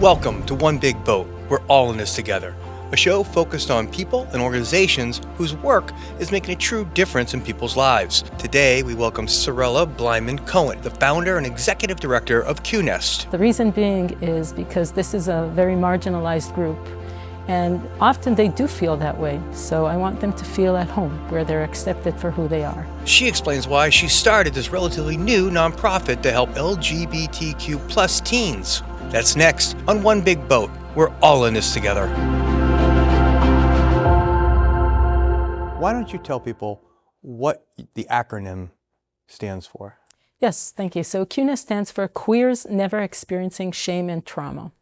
Welcome to One Big Boat. We're all in this together. A show focused on people and organizations whose work is making a true difference in people's lives. Today, we welcome Sarela Bliman-Cohen, the founder and executive director of Qnest. The reason being is because this is a very marginalized group, and often they do feel that way. So I want them to feel at home, where they're accepted for who they are. She explains why she started this relatively new nonprofit to help LGBTQ plus teens. That's next on One Big Boat. We're all in this together. Why don't you tell people what the acronym stands for? Yes, thank you. So Qnest stands for Queers Never Experiencing Shame and Trauma.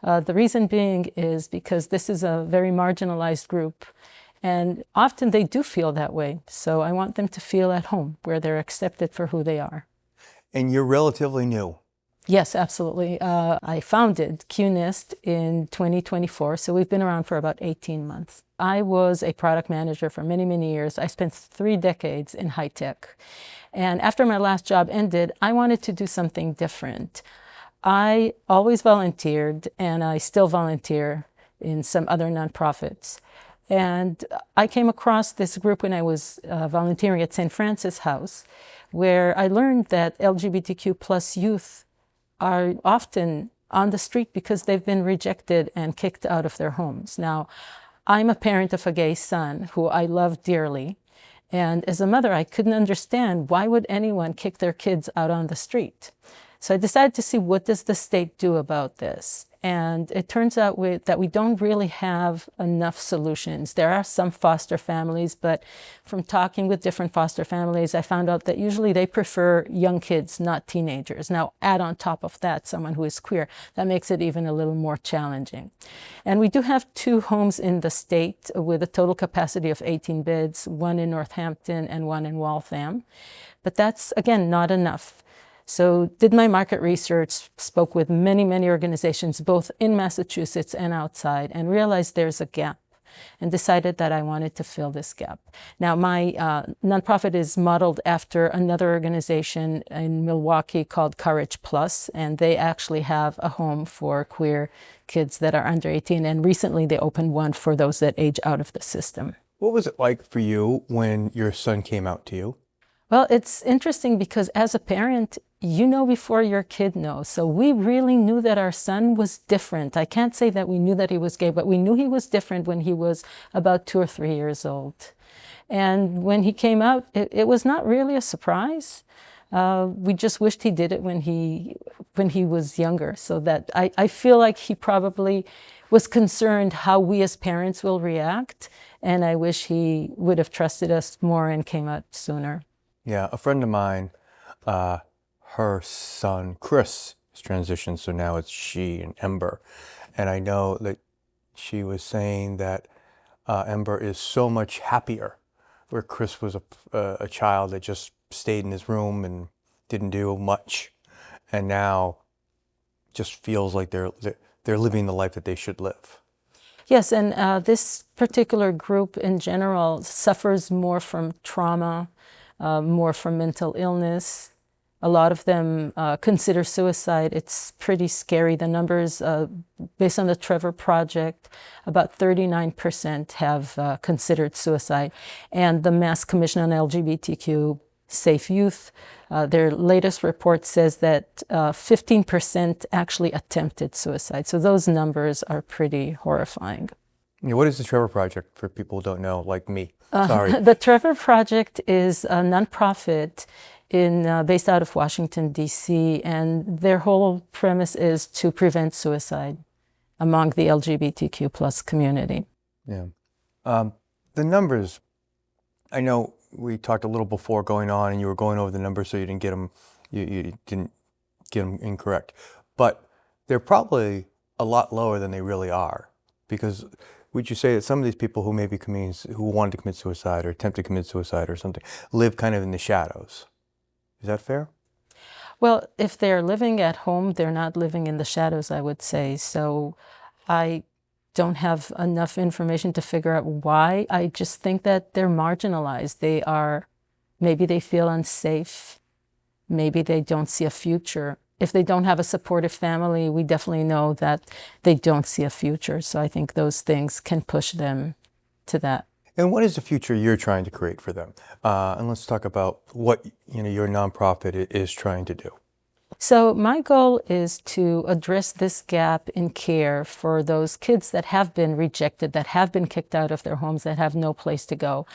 The reason being is because this is a very marginalized group, and often they do feel that way. So I want them to feel at home, where they're accepted for who they are. And you're relatively new. Yes, absolutely. I founded Qnest in 2024, so we've been around for about 18 months. I was a product manager for many, many years. I spent 3 decades in high tech. And after my last job ended, I wanted to do something different. I always volunteered, and I still volunteer in some other nonprofits. And I came across this group when I was volunteering at St. Francis House, where I learned that LGBTQ plus youth are often on the street because they've been rejected and kicked out of their homes. Now, I'm a parent of a gay son who I love dearly. And as a mother, I couldn't understand why would anyone kick their kids out on the street. So I decided to see, what does the state do about this? And it turns out that we don't really have enough solutions. There are some foster families, but from talking with different foster families, I found out that usually they prefer young kids, not teenagers. Now, add on top of that someone who is queer, that makes it even a little more challenging. And we do have 2 homes in the state with a total capacity of 18 beds, one in Northampton and one in Waltham. But that's, again, not enough. So did my market research, spoke with many, many organizations, both in Massachusetts and outside, and realized there's a gap, and decided that I wanted to fill this gap. Now, my nonprofit is modeled after another organization in Milwaukee called Courage Plus, and they actually have a home for queer kids that are under 18, and recently they opened one for those that age out of the system. What was it like for you when your son came out to you? Well, it's interesting because as a parent, you know before your kid knows. So we really knew that our son was different. I can't say that we knew that he was gay, but we knew he was different when he was about 2 or 3 years old. And when he came out, it was not really a surprise. We just wished he did it when he was younger, so that I feel like he probably was concerned how we as parents will react. And I wish he would have trusted us more and came out sooner. Yeah, a friend of mine, her son, Chris, has transitioned, so now it's she and Ember. And I know that she was saying that Ember is so much happier, where Chris was a child that just stayed in his room and didn't do much, and now just feels like they're living the life that they should live. Yes, and this particular group in general suffers more from trauma, more from mental illness. A lot of them consider suicide. It's pretty scary. The numbers, based on the Trevor Project, about 39% have considered suicide. And the Mass Commission on LGBTQ Safe Youth, their latest report says that 15% actually attempted suicide. So those numbers are pretty horrifying. Yeah, what is the Trevor Project, for people who don't know, like me? Sorry. The Trevor Project is a nonprofit based out of Washington, D.C., and their whole premise is to prevent suicide among the LGBTQ plus community. Yeah. The numbers, I know we talked a little before going on, and you were going over the numbers so you didn't get them, you didn't get them incorrect. But they're probably a lot lower than they really are, because would you say that some of these people who may be who wanted to commit suicide or attempt to commit suicide or something live kind of in the shadows? Is that fair? Well, if they're living at home, they're not living in the shadows, I would say. So I don't have enough information to figure out why. I just think that they're marginalized. Maybe they feel unsafe. Maybe they don't see a future. if they don't have a supportive family, we definitely know that they don't see a future. So I think those things can push them to that. And what is the future you're trying to create for them? And let's talk about what your nonprofit is trying to do. So my goal is to address this gap in care for those kids that have been rejected, that have been kicked out of their homes, that have no place to go.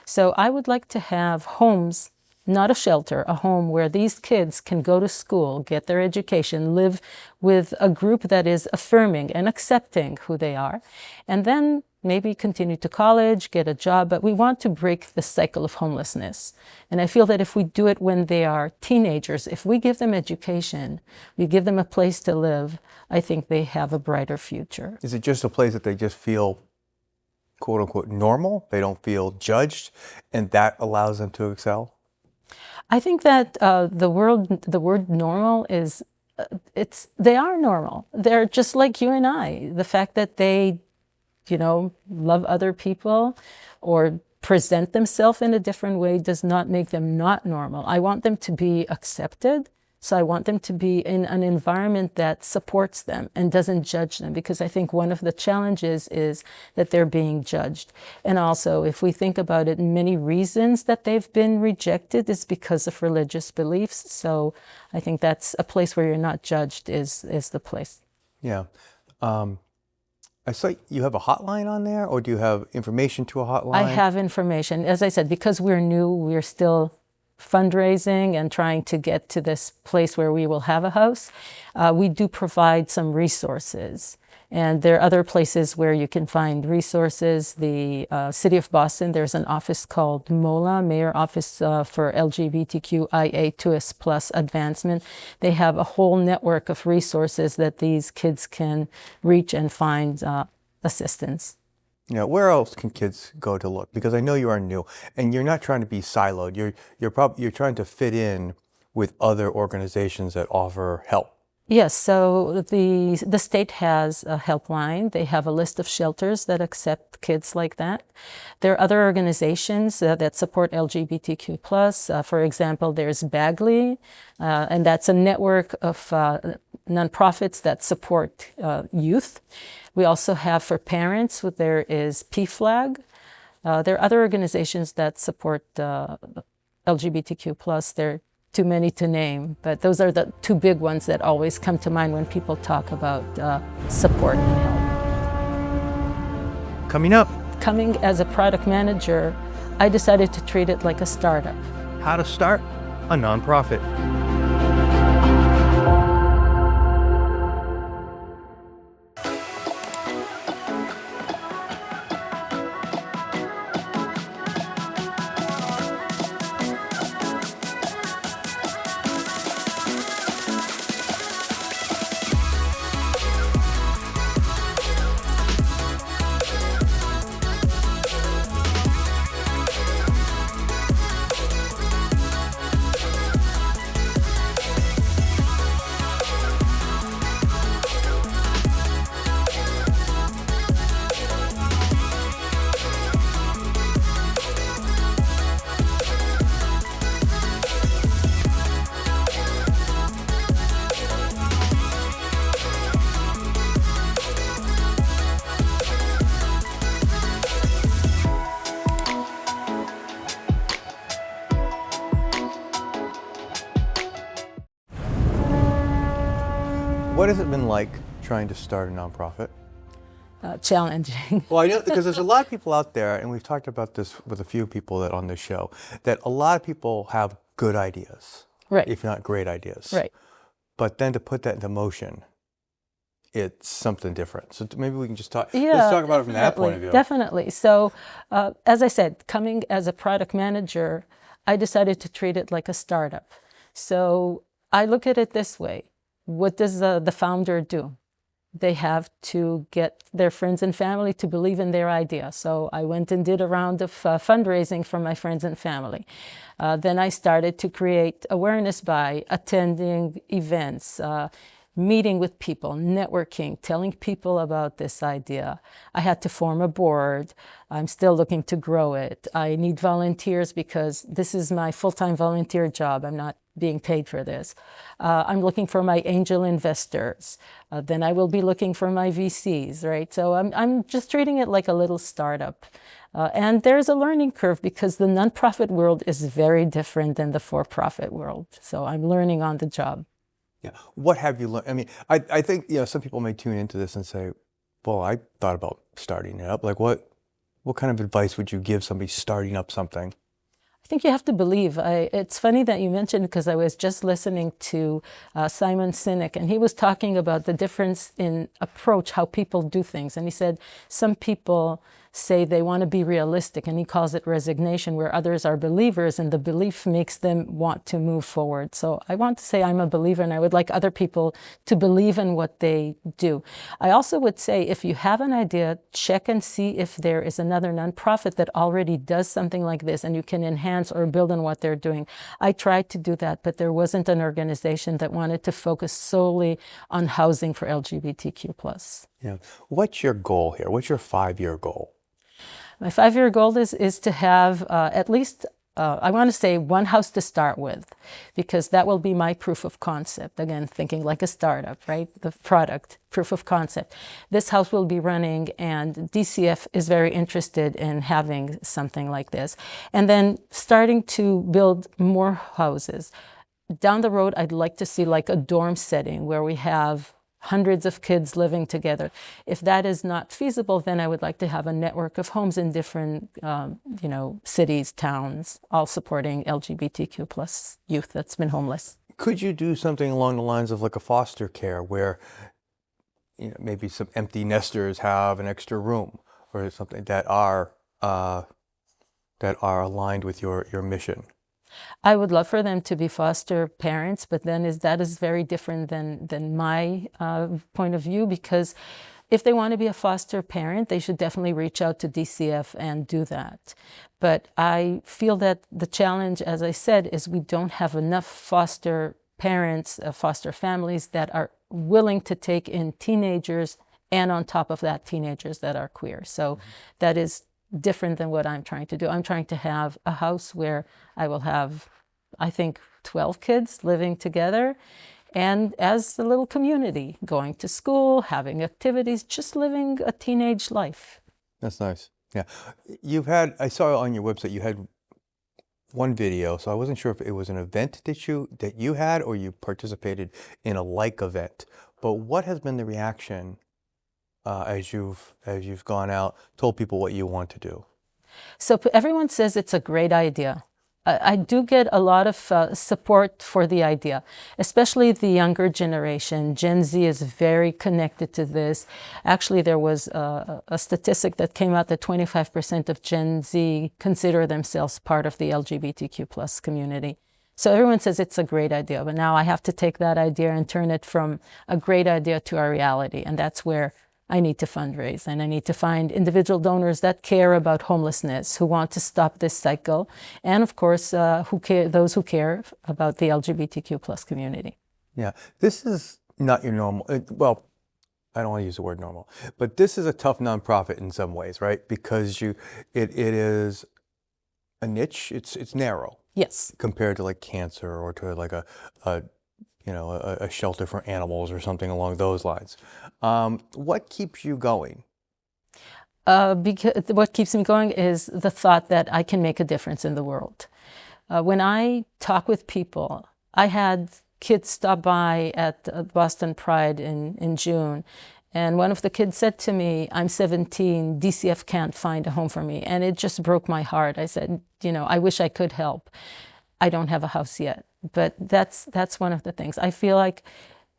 So I would like to have homes, not a shelter, a home where these kids can go to school, get their education, live with a group that is affirming and accepting who they are, and then maybe continue to college, get a job, but we want to break the cycle of homelessness. And I feel that if we do it when they are teenagers, if we give them education, we give them a place to live, I think they have a brighter future. Is it just a place that they just feel, quote unquote, normal? They don't feel judged, and that allows them to excel? I think that the word normal is, they are normal. They're just like you and I. The fact that they love other people or present themselves in a different way does not make them not normal. I want them to be accepted. So I want them to be in an environment that supports them and doesn't judge them, because I think one of the challenges is that they're being judged. And also, if we think about it, many reasons that they've been rejected is because of religious beliefs. So I think that's a place where you're not judged is the place. Yeah. I saw you have a hotline on there, or do you have information to a hotline? I have information. As I said, because we're new, we're still fundraising and trying to get to this place where we will have a house. We do provide some resources. And there are other places where you can find resources. The City of Boston, there's an office called MOLA, Mayor Office for LGBTQ Qnest+ Advancement. They have a whole network of resources that these kids can reach and find assistance. Where else can kids go to look? Because I know you are new, and you're not trying to be siloed. You're trying to fit in with other organizations that offer help. Yes, so the state has a helpline. They have a list of shelters that accept kids like that. There are other organizations that support LGBTQ+. For example, there's Bagley, and that's a network of nonprofits that support youth. We also have for parents, there is PFLAG. There are other organizations that support LGBTQ+. They're too many to name, but those are the two big ones that always come to mind when people talk about support and help. Coming up. Coming as a product manager, I decided to treat it like a startup. How to start a nonprofit. What has it been like trying to start a nonprofit? Challenging. Well, I know, because there's a lot of people out there, and we've talked about this with a few people that on this show, that a lot of people have good ideas, Right. if not great ideas. Right. But then to put that into motion, it's something different. So maybe we can just talk. Yeah, let's talk about it from that point of view. Definitely. So, as I said, coming as a product manager, I decided to treat it like a startup. So I look at it this way. What does the founder do? They have to get their friends and family to believe in their idea. So I went and did a round of fundraising for my friends and family. Then I started to create awareness by attending events, meeting with people, networking, telling people about this idea. I had to form a board. I'm still looking to grow it. I need volunteers because this is my full-time volunteer job. I'm not being paid for this. I'm looking for my angel investors. Then I will be looking for my VCs, right? So I'm just treating it like a little startup. And there's a learning curve because the nonprofit world is very different than the for-profit world. So I'm learning on the job. Yeah. What have you learned? I mean, I think, some people may tune into this and say, well, I thought about starting it up. Like what kind of advice would you give somebody starting up something? I think you have to believe. It's funny that you mentioned because I was just listening to Simon Sinek, and he was talking about the difference in approach, how people do things. And he said some people say they want to be realistic, and he calls it resignation, where others are believers, and the belief makes them want to move forward. So I want to say I'm a believer, and I would like other people to believe in what they do. I also would say if you have an idea, check and see if there is another nonprofit that already does something like this, and you can enhance or build on what they're doing. I tried to do that, but there wasn't an organization that wanted to focus solely on housing for LGBTQ+. Yeah. What's your goal here? What's your 5-year goal? My 5-year goal is to have at least, I want to say, one house to start with, because that will be my proof of concept. Again, thinking like a startup, right? The product, proof of concept. This house will be running, and DCF is very interested in having something like this. And then starting to build more houses. Down the road, I'd like to see like a dorm setting where we have hundreds of kids living together. If that is not feasible, then I would like to have a network of homes in different, cities, towns, all supporting LGBTQ+ youth that's been homeless. Could you do something along the lines of like a foster care where, maybe some empty nesters have an extra room or something that are aligned with your mission? I would love for them to be foster parents, but then that is very different than my point of view, because if they want to be a foster parent, they should definitely reach out to DCF and do that. But I feel that the challenge, as I said, is we don't have enough foster parents, foster families that are willing to take in teenagers, and on top of that, teenagers that are queer. So that is different than what I'm trying to do. I'm trying to have a house where I will have, I think, 12 kids living together, and as a little community, going to school, having activities, just living a teenage life. That's nice. Yeah. I saw on your website you had one video, so I wasn't sure if it was an event that you had or you participated in a like event. But what has been the reaction as you've gone out, told people what you want to do? So everyone says it's a great idea. I do get a lot of support for the idea, especially the younger generation. Gen Z is very connected to this. Actually, there was a statistic that came out that 25% of Gen Z consider themselves part of the LGBTQ+ community. So everyone says it's a great idea, but now I have to take that idea and turn it from a great idea to a reality, and that's where I need to fundraise, and I need to find individual donors that care about homelessness, who want to stop this cycle, and of course, those who care about the LGBTQ+ community. Yeah, this is not your normal, well, I don't want to use the word normal, but this is a tough nonprofit in some ways, right? Because it is a niche, it's narrow. Yes. Compared to like cancer or to like a shelter for animals or something along those lines. What keeps you going? Because what keeps me going is the thought that I can make a difference in the world. When I talk with people, I had kids stop by at Boston Pride in June, and one of the kids said to me, "I'm 17, DCF can't find a home for me." And it just broke my heart. I said, I wish I could help. I don't have a house yet. But that's one of the things. I feel like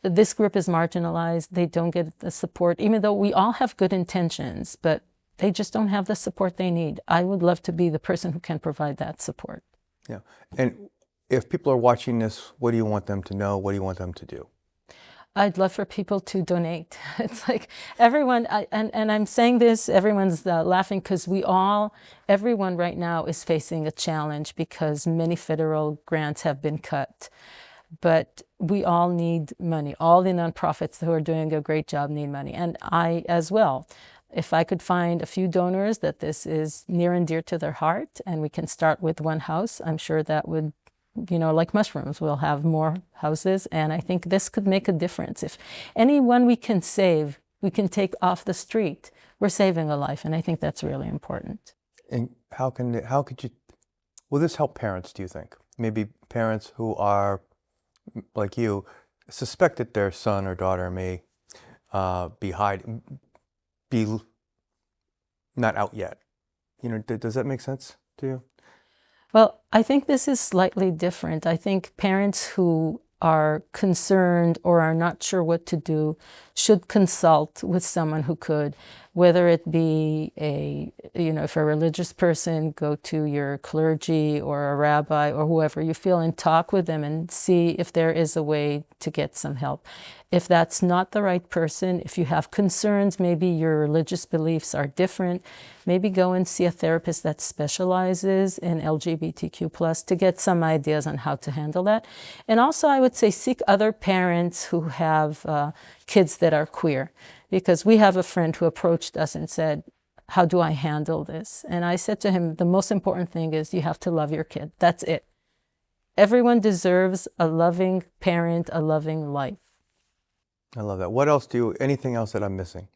this group is marginalized. They don't get the support, even though we all have good intentions, but they just don't have the support they need. I would love to be the person who can provide that support. Yeah. And if people are watching this, what do you want them to know? What do you want them to do? I'd love for people to donate. It's like everyone, and I'm saying this, everyone's laughing because everyone right now is facing a challenge because many federal grants have been cut. But we all need money. All the nonprofits who are doing a great job need money, and I as well. If I could find a few donors that this is near and dear to their heart, and we can start with one house, I'm sure that would, like mushrooms, we'll have more houses, and I think this could make a difference. If anyone we can save, we can take off the street, we're saving a life, and I think that's really important. And will this help parents, do you think? Maybe parents who are, like you, suspect that their son or daughter may be not out yet. Does that make sense to you? Well, I think this is slightly different. I think parents who are concerned or are not sure what to do should consult with someone who could, whether it be if a religious person, go to your clergy or a rabbi or whoever you feel, and talk with them and see if there is a way to get some help. If that's not the right person, if you have concerns, maybe your religious beliefs are different, maybe go and see a therapist that specializes in LGBTQ+ to get some ideas on how to handle that. And also, I would say, seek other parents who have kids that are queer, because we have a friend who approached us and said, how do I handle this? And I said to him, the most important thing is you have to love your kid. That's it. Everyone deserves a loving parent, a loving life. I love that. Anything else that I'm missing?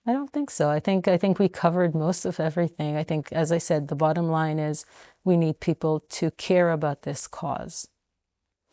I don't think so. I think we covered most of everything. I think, as I said, the bottom line is we need people to care about this cause.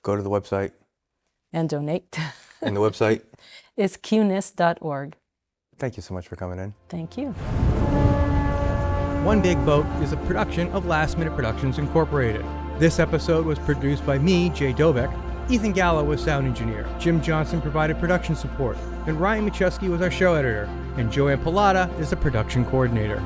Go to the website. And donate. And the website? It's Qnest.org. Thank you so much for coming in. Thank you. One Big Boat is a production of Last Minute Productions Incorporated. This episode was produced by me, Jay Dobek. Ethan Gallo was sound engineer. Jim Johnson provided production support. And Ryan Machewski was our show editor. And Joanne Pilata is the production coordinator.